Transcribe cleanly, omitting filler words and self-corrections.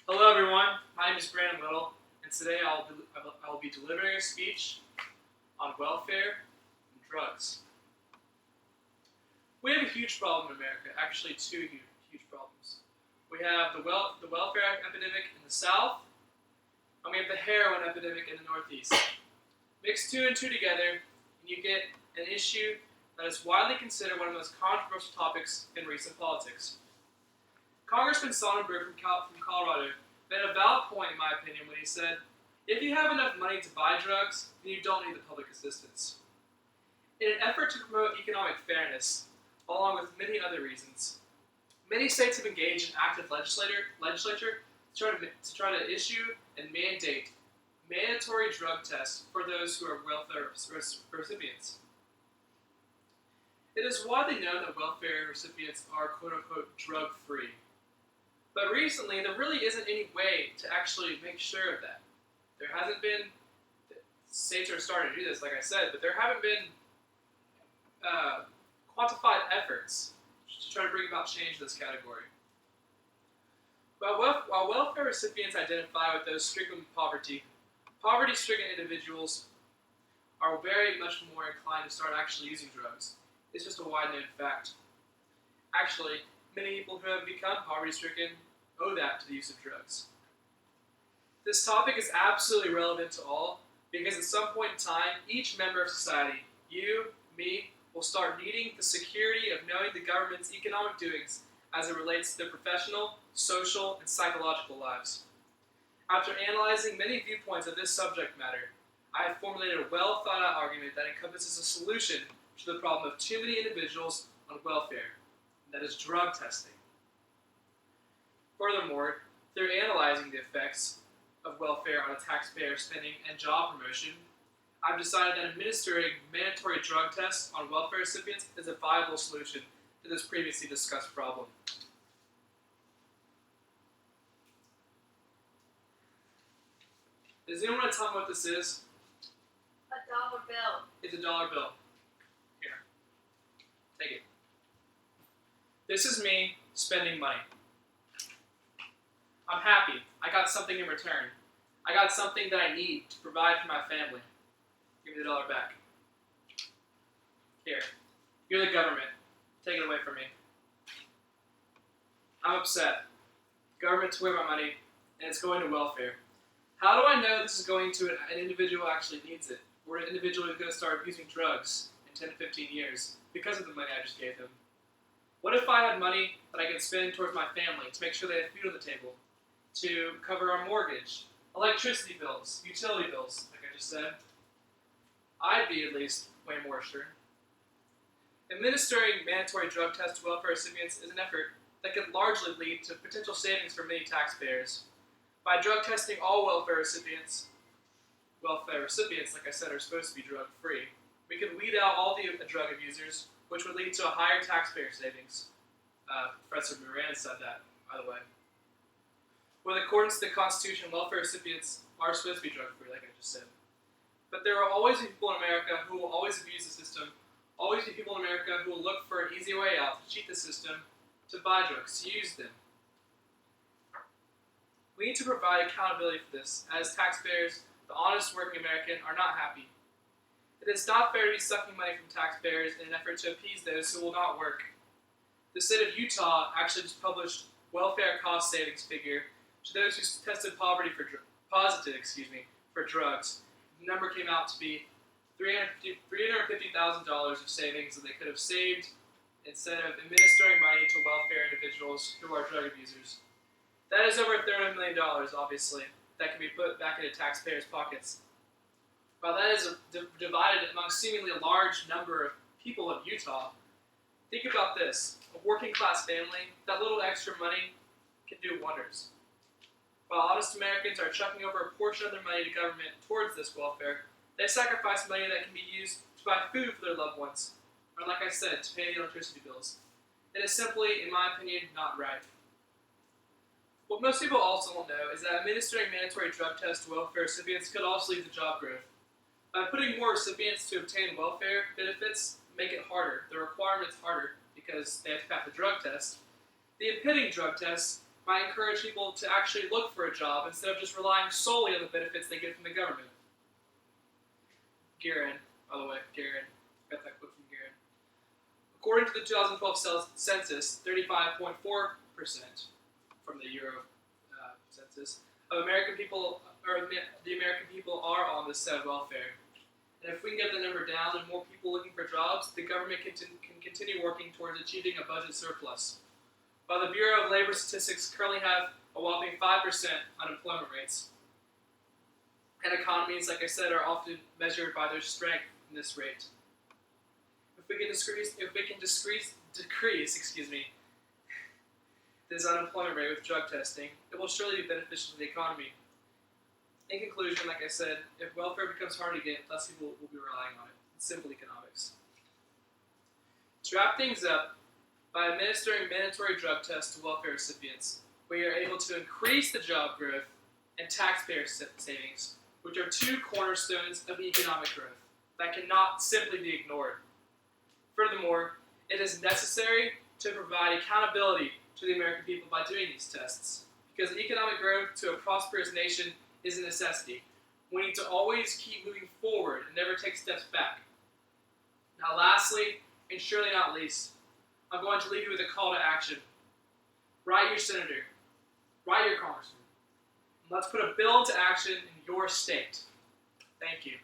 Hello, everyone. My name is Brandon Little, and today I will be delivering a speech on welfare and drugs. We have a huge problem in America. Actually, two huge problems. We have the welfare epidemic in the South, and we have the heroin epidemic in the Northeast. Mix two and two together, and you get an issue that is widely considered one of the most controversial topics in recent politics. Congressman Sonnenberg from Colorado made a valid point, in my opinion, when he said, if you have enough money to buy drugs, then you don't need the public assistance. In an effort to promote economic fairness, along with many other reasons, many states have engaged in active legislature to try to issue and mandate mandatory drug tests for those who are welfare recipients. It is widely known that welfare recipients are quote-unquote drug-free. But recently, there really isn't any way to actually make sure of that. There hasn't been, states are starting to do this, like I said, but there haven't been quantified efforts to try to bring about change in this category. While welfare recipients identify with those stricken with poverty-stricken individuals are very much more inclined to start actually using drugs. It's just a wide-known fact. Actually, many people who have become poverty-stricken owe that to the use of drugs. This topic is absolutely relevant to all because at some point in time, each member of society, you, me, will start needing the security of knowing the government's economic doings as it relates to their professional, social, and psychological lives. After analyzing many viewpoints of this subject matter, I have formulated a well-thought-out argument that encompasses a solution to the problem of too many individuals on welfare, and that is drug testing. Furthermore, through analyzing the effects of welfare on a taxpayer spending and job promotion, I've decided that administering mandatory drug tests on welfare recipients is a viable solution to this previously discussed problem. Does anyone want to tell me what this is? A dollar bill. It's a dollar bill. Here. Take it. This is me spending money. I'm happy. I got something in return. I got something that I need to provide for my family. Give me the dollar back. Here. You're the government. Take it away from me. I'm upset. Government took away my money, and it's going to welfare. How do I know this is going to an individual who actually needs it, or an individual who's going to start using drugs in 10 to 15 years because of the money I just gave him? What if I had money that I could spend towards my family to make sure they have food on the table, to cover our mortgage, electricity bills, utility bills, like I just said? I'd be at least way more sure. Administering mandatory drug tests to welfare recipients is an effort that could largely lead to potential savings for many taxpayers. By drug testing all welfare recipients, like I said, are supposed to be drug-free, we could weed out all the drug abusers, which would lead to a higher taxpayer savings. Professor Moran said that, by the way. With accordance to the Constitution, welfare recipients are supposed to be drug-free, like I just said. But there will always be people in America who will always abuse the system, always be people in America who will look for an easy way out to cheat the system, to buy drugs, to use them. We need to provide accountability for this, as taxpayers, the honest working American, are not happy. It is not fair to be sucking money from taxpayers in an effort to appease those who will not work. The state of Utah actually just published welfare cost savings figure to those who tested positive for drugs. The number came out to be $350,000 of savings that they could have saved instead of administering money to welfare individuals who are drug abusers. That is over $30 million, obviously, that can be put back into taxpayers' pockets. While that is divided among seemingly a large number of people of Utah, think about this. A working-class family, that little extra money can do wonders. While honest Americans are chucking over a portion of their money to government towards this welfare, they sacrifice money that can be used to buy food for their loved ones, or like I said, to pay the electricity bills. It is simply, in my opinion, not right. What most people also will know is that administering mandatory drug tests to welfare recipients could also lead to job growth. By putting more recipients to obtain welfare benefits, make it harder, the requirements harder, because they have to pass the drug test. The impending drug tests might encourage people to actually look for a job instead of just relying solely on the benefits they get from the government. Guerin, by the way, Guerin, got that quote from Guerin. According to the 2012 census, 35.4% from the Euro census of American people, or the American people, are on this set of welfare. And if we can get the number down and more people looking for jobs, the government can continue working towards achieving a budget surplus. While the Bureau of Labor Statistics currently have a whopping 5% unemployment rates, and economies, like I said, are often measured by their strength in this rate. If we can decrease, this unemployment rate with drug testing, it will surely be beneficial to the economy. In conclusion, like I said, if welfare becomes hard to get, less people will be relying on it. It's simple economics. To wrap things up, by administering mandatory drug tests to welfare recipients, we are able to increase the job growth and taxpayer savings, which are two cornerstones of economic growth that cannot simply be ignored. Furthermore, it is necessary to provide accountability to the American people by doing these tests, because economic growth to a prosperous nation is a necessity. We need to always keep moving forward and never take steps back. Now lastly, and surely not least, I'm going to leave you with a call to action. Write your senator. Write your congressman. Let's put a bill into action in your state. Thank you.